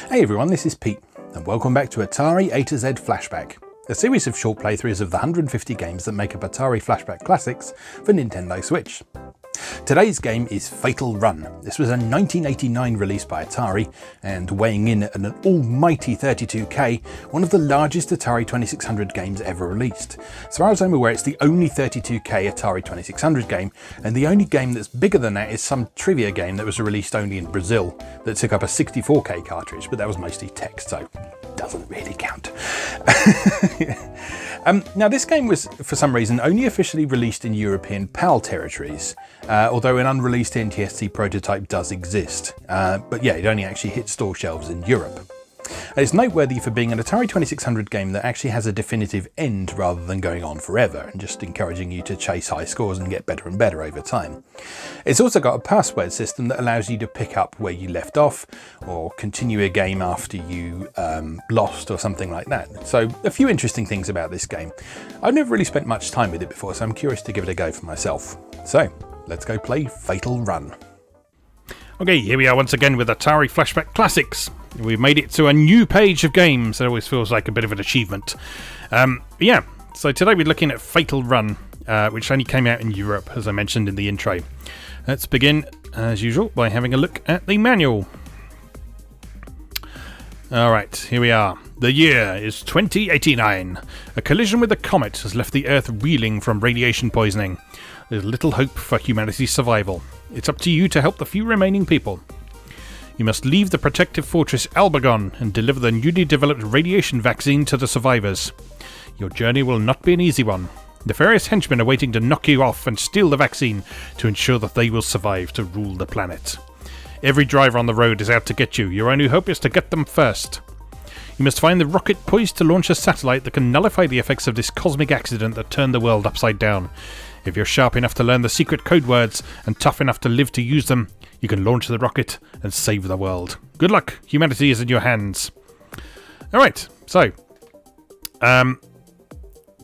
Hey everyone, this is Pete, and welcome back to Atari A to Z Flashback, a series of short playthroughs of the 150 games that make up Atari Flashback Classics for Nintendo Switch. Today's game is Fatal Run. This was a 1989 release by Atari, and weighing in at an almighty 32K, one of the largest Atari 2600 games ever released. As far as I'm aware, it's the only 32K Atari 2600 game, and the only game that's bigger than that is some trivia game that was released only in Brazil that took up a 64K cartridge, but that was mostly text, so doesn't really count. Now this game was, for some reason, only officially released in European PAL territories, although an unreleased NTSC prototype does exist. But yeah, it only actually hit store shelves in Europe. It's noteworthy for being an Atari 2600 game that actually has a definitive end rather than going on forever and just encouraging you to chase high scores and get better and better over time. It's also got a password system that allows you to pick up where you left off or continue a game after you lost or something like that. So a few interesting things about this game. I've never really spent much time with it before, so I'm curious to give it a go for myself. So let's go play Fatal Run. Okay, here we are once again with Atari Flashback Classics. We've made it to a new page of games. It always feels like a bit of an achievement. Yeah, so today we're looking at Fatal Run, which only came out in Europe, as I mentioned in the intro. Let's begin, as usual, by having a look at the manual. Alright, here we are. The year is 2089. A collision with a comet has left the Earth reeling from radiation poisoning. There's little hope for humanity's survival. It's up to you to help the few remaining people. You must leave the protective fortress Albagon and deliver the newly developed radiation vaccine to the survivors. Your journey will not be an easy one. Nefarious henchmen are waiting to knock you off and steal the vaccine to ensure that they will survive to rule the planet. Every driver on the road is out to get you. Your only hope is to get them first. You must find the rocket poised to launch a satellite that can nullify the effects of this cosmic accident that turned the world upside down. If you're sharp enough to learn the secret code words and tough enough to live to use them, you can launch the rocket and save the world. Good luck. Humanity is in your hands. Alright, so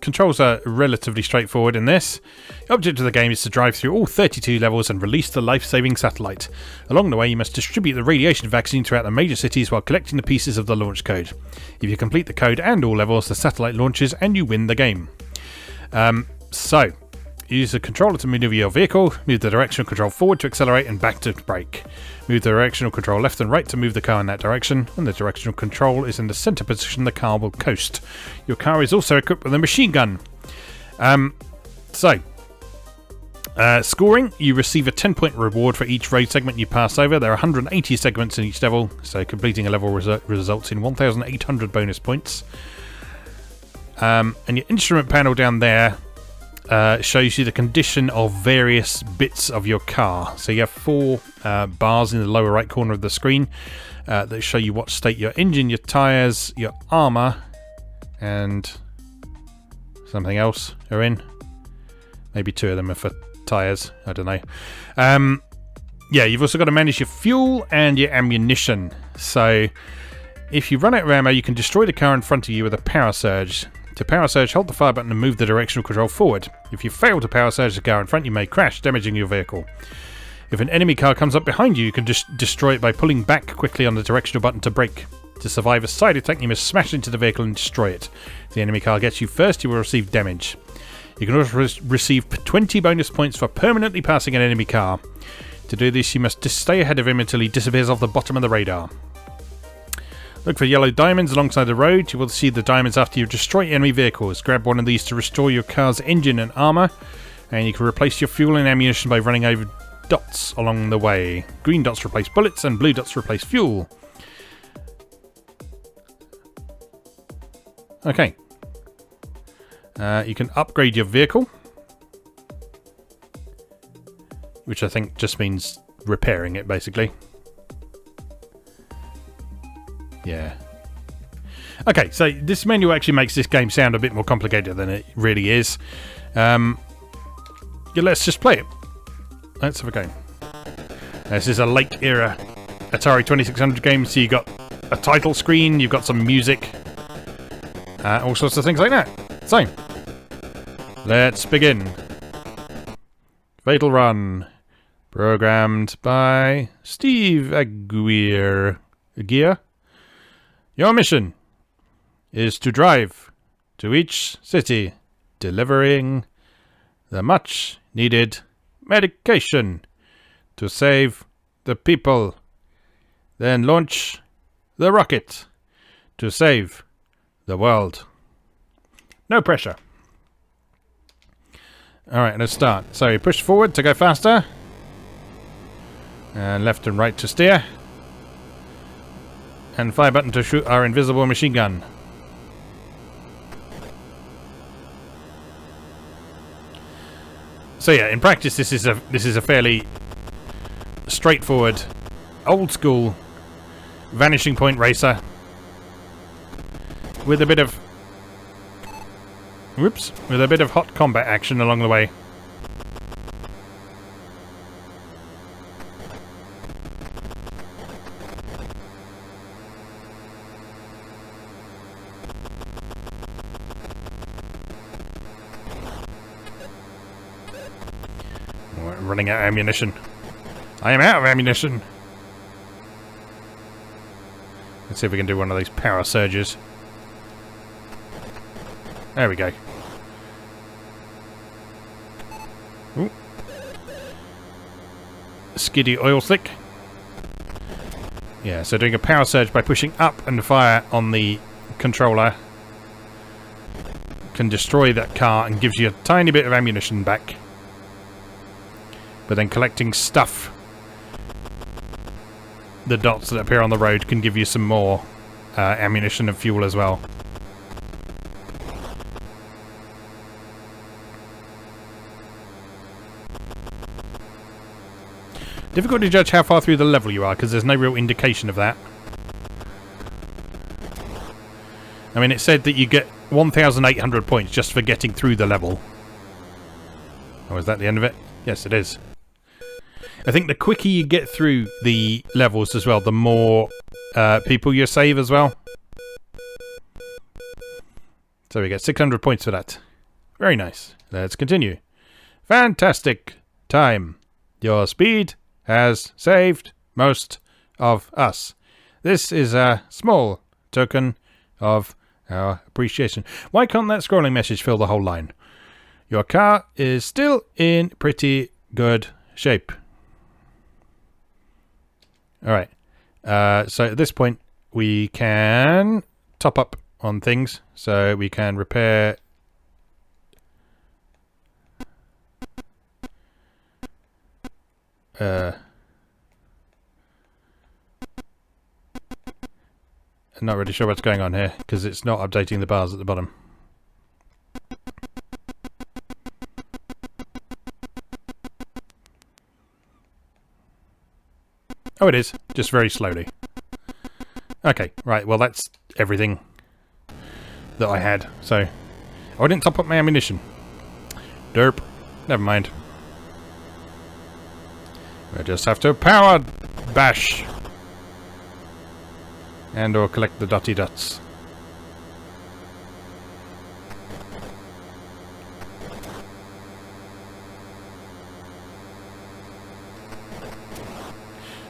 controls are relatively straightforward in this. The object of the game is to drive through all 32 levels and release the life-saving satellite. Along the way, you must distribute the radiation vaccine throughout the major cities while collecting the pieces of the launch code. If you complete the code and all levels, the satellite launches and you win the game. So use the controller to maneuver your vehicle, move the directional control forward to accelerate and back to brake. Move the directional control left and right to move the car in that direction. When the directional control is in the center position, the car will coast. Your car is also equipped with a machine gun. Scoring, you receive a 10-point reward for each road segment you pass over. There are 180 segments in each level, so completing a level results in 1,800 bonus points. And your instrument panel down there shows you the condition of various bits of your car. So you have 4 bars in the lower right corner of the screen that show you what state your engine, your tyres, your armour, and something else are in. Maybe 2 of them are for tyres, I don't know. Yeah, you've also got to manage your fuel and your ammunition. So if you run out of ammo, you can destroy the car in front of you with a power surge. To power surge, hold the fire button and move the directional control forward. If you fail to power surge the car in front, you may crash, damaging your vehicle. If an enemy car comes up behind you, you can just destroy it by pulling back quickly on the directional button to brake. To survive a side attack, you must smash into the vehicle and destroy it. If the enemy car gets you first, you will receive damage. You can also receive 20 bonus points for permanently passing an enemy car. To do this, you must stay ahead of him until he disappears off the bottom of the radar. Look for yellow diamonds alongside the road. You will see the diamonds after you destroy enemy vehicles. Grab one of these to restore your car's engine and armour, and you can replace your fuel and ammunition by running over dots along the way. Green dots replace bullets and blue dots replace fuel. Okay. You can upgrade your vehicle, which I think just means repairing it, basically. Yeah. Okay, so this menu actually makes this game sound a bit more complicated than it really is. Yeah, let's just play it. Let's have a go. This is a late era Atari 2600 game, so you've got a title screen, you've got some music, all sorts of things like that. So, let's begin. Fatal Run. Programmed by Steve Aguirre. Your mission is to drive to each city, delivering the much needed medication to save the people. Then launch the rocket to save the world. No pressure. Alright, let's start. So you push forward to go faster. And left and right to steer. And fire button to shoot our invisible machine gun. So yeah, in practice this is a fairly straightforward, old school vanishing point racer with a bit of hot combat action along the way. We're running out of ammunition. I am out of ammunition. Let's see if we can do one of these power surges. There we go. Ooh. Skiddy oil slick. Yeah, so doing a power surge by pushing up and fire on the controller can destroy that car and gives you a tiny bit of ammunition back. But then collecting stuff, the dots that appear on the road, can give you some more ammunition and fuel as well. Difficult to judge how far through the level you are, because there's no real indication of that. I mean, it said that you get 1,800 points just for getting through the level. Oh, is that the end of it? Yes, it is. I think the quicker you get through the levels as well, the more people you save as well. So we get 600 points for that. Very nice. Let's continue. Fantastic time. Your speed has saved most of us. This is a small token of our appreciation. Why can't that scrolling message fill the whole line? Your car is still in pretty good shape. Alright. So at this point we can top up on things. So we can repair I'm not really sure what's going on here because it's not updating the bars at the bottom. Oh, it is, just very slowly. Okay, right, well that's everything that I had. So, oh, I didn't top up my ammunition. Derp. Never mind. We'll just have to power bash. And or collect the dotty dots.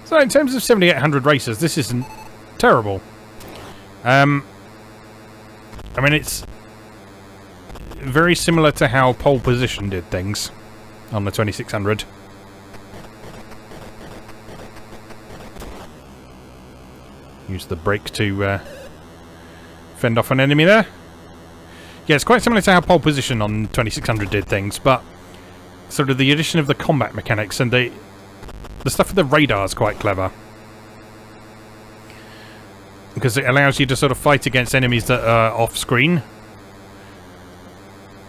So in terms of 7,800 races, this isn't terrible. I mean, it's very similar to how pole position did things on the 2600. Use the brake to fend off an enemy there. Yeah, it's quite similar to how pole position on 2600 did things, but sort of the addition of the combat mechanics and the stuff with the radar is quite clever. Because it allows you to sort of fight against enemies that are off screen.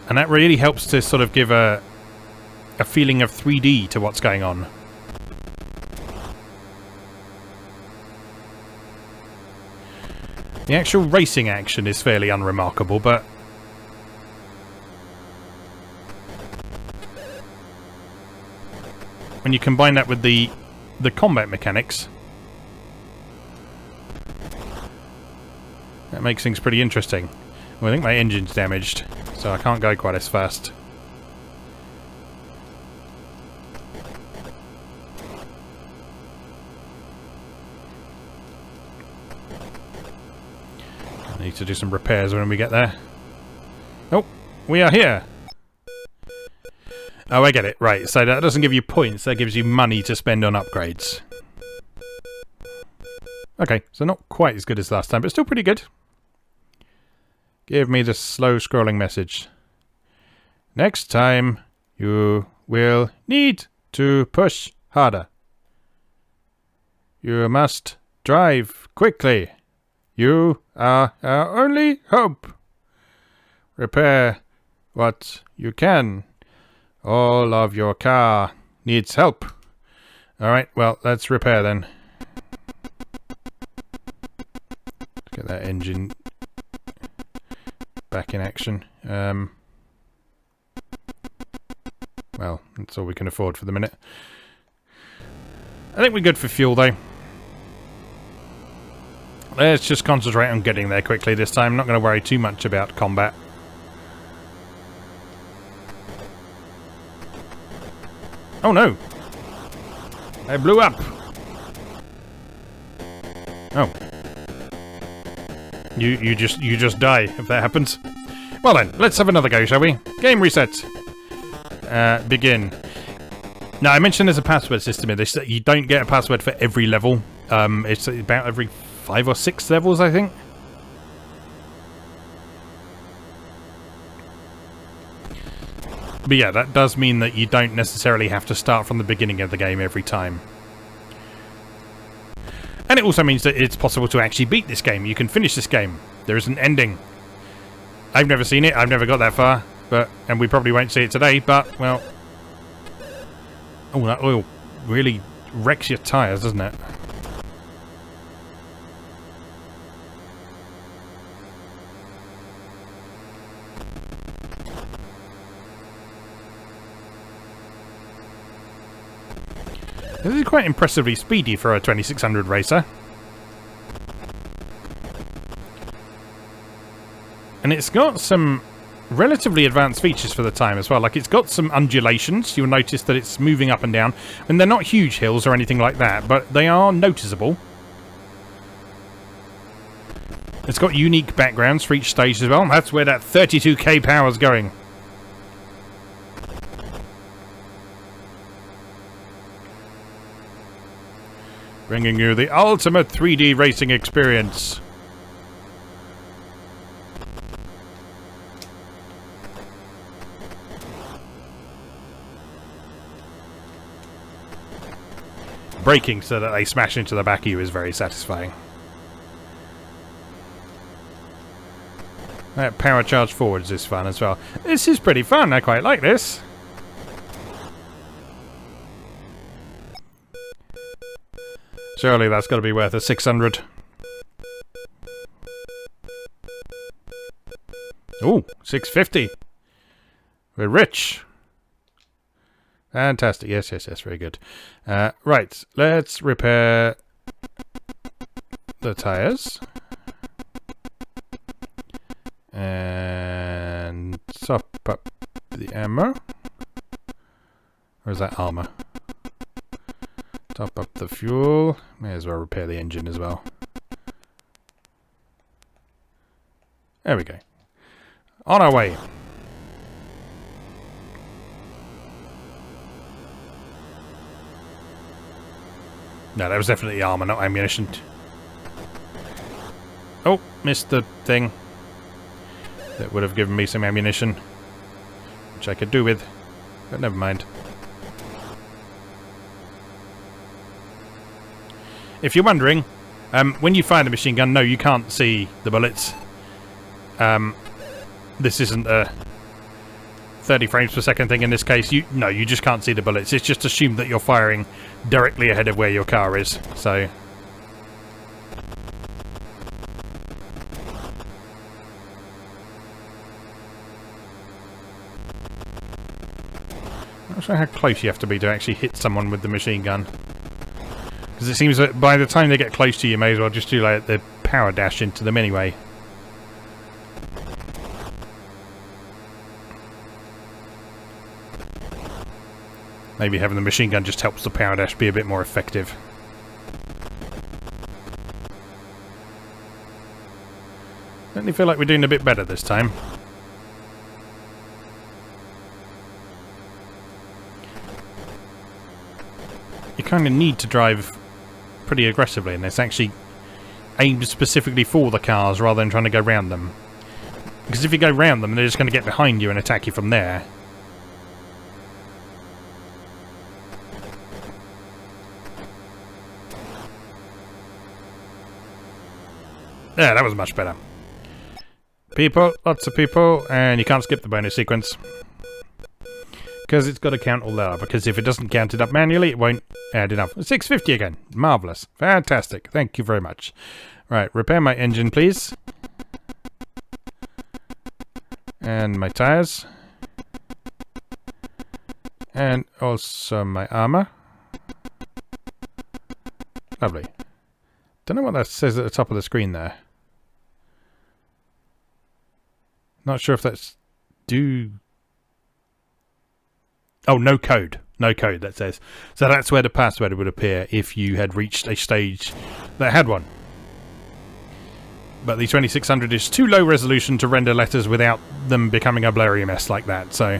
And that really helps to sort of give a feeling of 3D to what's going on. The actual racing action is fairly unremarkable, but when you combine that with the combat mechanics, that makes things pretty interesting. Well, I think my engine's damaged, so I can't go quite as fast. I need to do some repairs when we get there. Oh, we are here. Oh, I get it. Right, so that doesn't give you points. That gives you money to spend on upgrades. Okay, so not quite as good as last time, but still pretty good. Give me the slow scrolling message. Next time, you will need to push harder. You must drive quickly. You are our only hope. Repair what you can. All of your car needs help. Alright, well, let's repair then. Let's get that engine back in action. Well, that's all we can afford for the minute. I think we're good for fuel, though. Let's just concentrate on getting there quickly this time. I'm not going to worry too much about combat. Oh no! I blew up! Oh. You just die if that happens. Well then, let's have another go, shall we? Game reset. Begin. Now, I mentioned there's a password system in this. You don't get a password for every level. It's about every 5 or 6 levels, I think. But yeah, that does mean that you don't necessarily have to start from the beginning of the game every time. And it also means that it's possible to actually beat this game. You can finish this game. There is an ending. I've never seen it. I've never got that far. And we probably won't see it today, but, well... Oh, that oil really wrecks your tyres, doesn't it? This is quite impressively speedy for a 2600 racer. And it's got some relatively advanced features for the time as well. Like, it's got some undulations. You'll notice that it's moving up and down. And they're not huge hills or anything like that, but they are noticeable. It's got unique backgrounds for each stage as well. That's where that 32k power is going. Bringing you the ultimate 3D racing experience. Braking so that they smash into the back of you is very satisfying. That power charge forwards is fun as well. This is pretty fun. I quite like this. Surely that's got to be worth a 600. Ooh, 650. We're rich. Fantastic. Yes, very good. Right, let's repair the tyres. And top up the ammo. Or is that armor? Top up the fuel. May as well repair the engine as well. There we go. On our way. No, that was definitely armor, not ammunition. Oh, missed the thing. That would have given me some ammunition. Which I could do with. But never mind. If you're wondering, when you fire the machine gun, no, you can't see the bullets. This isn't a 30 frames per second thing in this case. No, you just can't see the bullets. It's just assumed that you're firing directly ahead of where your car is. So... I'm not sure how close you have to be to actually hit someone with the machine gun. Because it seems that by the time they get close to you, you may as well just do like the power dash into them anyway. Maybe having the machine gun just helps the power dash be a bit more effective. Certainly feel like we're doing a bit better this time. You kind of need to drive pretty aggressively in this, actually aimed specifically for the cars rather than trying to go round them. Because if you go round them, they're just going to get behind you and attack you from there. Yeah, that was much better. People, lots of people, and you can't skip the bonus sequence. Because it's got to count all that up, because if it doesn't count it up manually, it won't add enough. 650 again. Marvellous. Fantastic. Thank you very much. Right, repair my engine, please. And my tyres. And also my armour. Lovely. Don't know what that says at the top of the screen there. Not sure if that's do... Oh, no code. No code, that says. So that's where the password would appear if you had reached a stage that had one. But the 2600 is too low resolution to render letters without them becoming a blurry mess like that, so...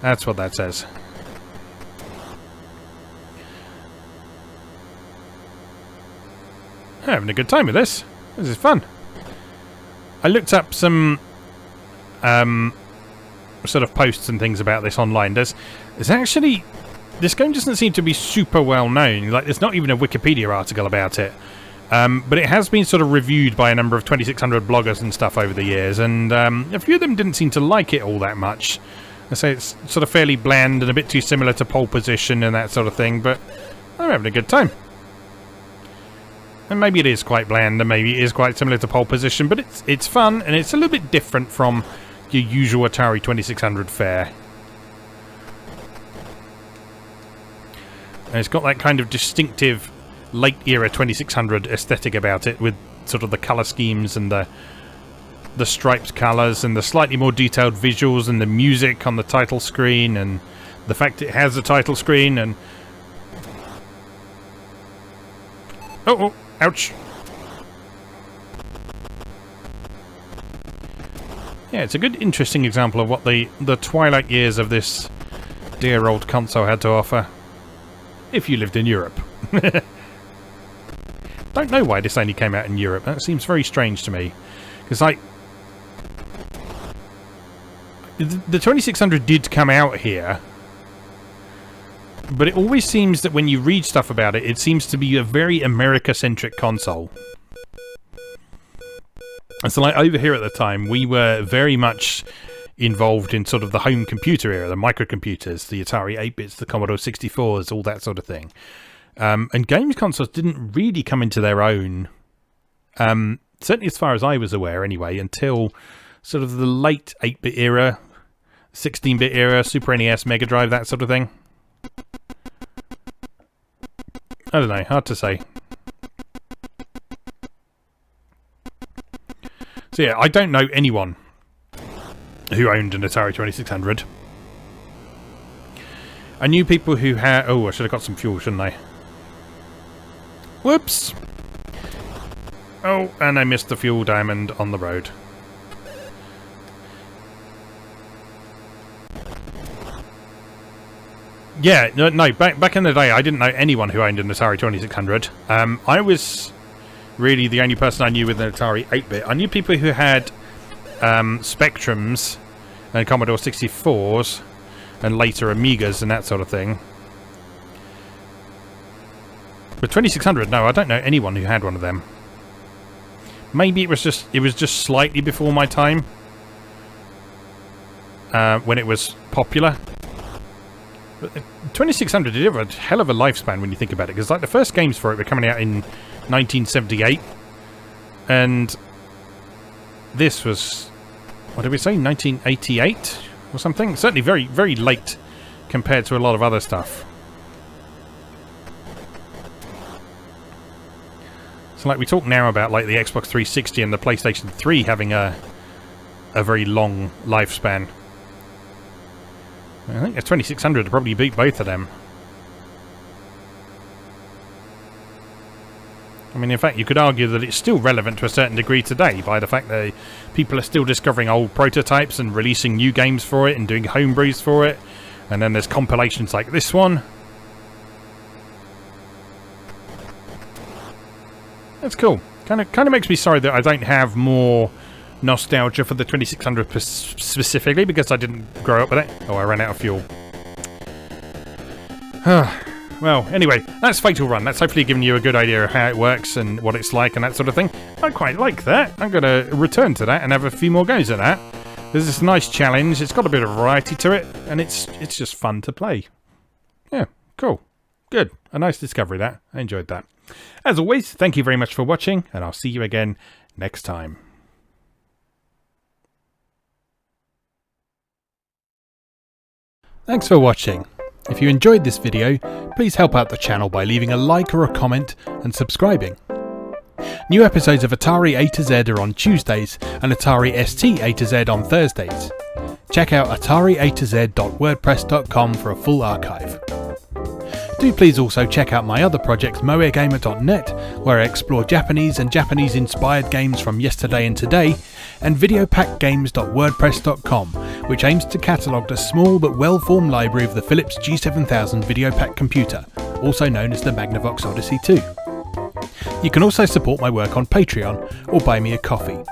That's what that says. I'm having a good time with this. This is fun. I looked up some... sort of posts and things about this online. There's actually, this game doesn't seem to be super well known. Like, there's not even a Wikipedia article about it, but it has been sort of reviewed by a number of 2600 bloggers and stuff over the years, and a few of them didn't seem to like it all that much. I say it's sort of fairly bland and a bit too similar to Pole Position and that sort of thing, but I'm having a good time. And maybe it is quite bland, and maybe it is quite similar to Pole Position, but it's fun, and it's a little bit different from your usual Atari 2600 fare. And it's got that kind of distinctive late era 2600 aesthetic about it, with sort of the colour schemes and the striped colours and the slightly more detailed visuals and the music on the title screen and the fact it has a title screen and... Oh, ouch. Yeah, it's a good, interesting example of what the twilight years of this dear old console had to offer. If you lived in Europe. Don't know why this only came out in Europe. That seems very strange to me. Because, like... The 2600 did come out here. But it always seems that when you read stuff about it, it seems to be a very America-centric console. And so, like, over here at the time, we were very much involved in sort of the home computer era, the microcomputers, the Atari 8-bits, the Commodore 64s, all that sort of thing. And games consoles didn't really come into their own, certainly as far as I was aware anyway, until sort of the late 8-bit era, 16-bit era, Super NES, Mega Drive, that sort of thing. I don't know, hard to say. So yeah, I don't know anyone who owned an Atari 2600. I knew people who had... Oh, I should have got some fuel, shouldn't I? Whoops! Oh, and I missed the fuel diamond on the road. Yeah, no, back in the day, I didn't know anyone who owned an Atari 2600. I was really the only person I knew with an Atari 8-bit. I knew people who had Spectrums and Commodore 64s and later Amigas and that sort of thing. But 2600, no, I don't know anyone who had one of them. Maybe it was just slightly before my time when it was popular. But 2600 did have a hell of a lifespan when you think about it, because like the first games for it were coming out in 1978, and this was, what did we say, 1988 or something? Certainly very, very late compared to a lot of other stuff. So like we talk now about like the Xbox 360 and the PlayStation 3 having a very long lifespan. I think a 2600 would probably beat both of them. I mean, in fact, you could argue that it's still relevant to a certain degree today by the fact that people are still discovering old prototypes and releasing new games for it and doing homebrews for it. And then there's compilations like this one. That's cool. Kind of makes me sorry that I don't have more nostalgia for the 2600 specifically, because I didn't grow up with it. Oh, I ran out of fuel. Well, anyway, that's Fatal Run. That's hopefully given you a good idea of how it works and what it's like and that sort of thing. I quite like that. I'm going to return to that and have a few more goes at that. There's this nice challenge. It's got a bit of variety to it, and it's just fun to play. Yeah, cool. Good. A nice discovery, that. I enjoyed that. As always, thank you very much for watching, and I'll see you again next time. Thanks for watching. If you enjoyed this video, please help out the channel by leaving a like or a comment and subscribing. New episodes of Atari A to Z are on Tuesdays and Atari ST A to Z on Thursdays. Check out atariatoz.wordpress.com for a full archive. Do please also check out my other projects mowing.net, where I explore Japanese and Japanese-inspired games from yesterday and today, and videopackgames.wordpress.com, which aims to catalogue the small but well-formed library of the Philips G7000 Videopack computer, also known as the Magnavox Odyssey 2. You can also support my work on Patreon or buy me a coffee.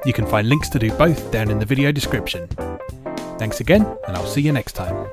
You can find links to do both down in the video description. Thanks again, and I'll see you next time.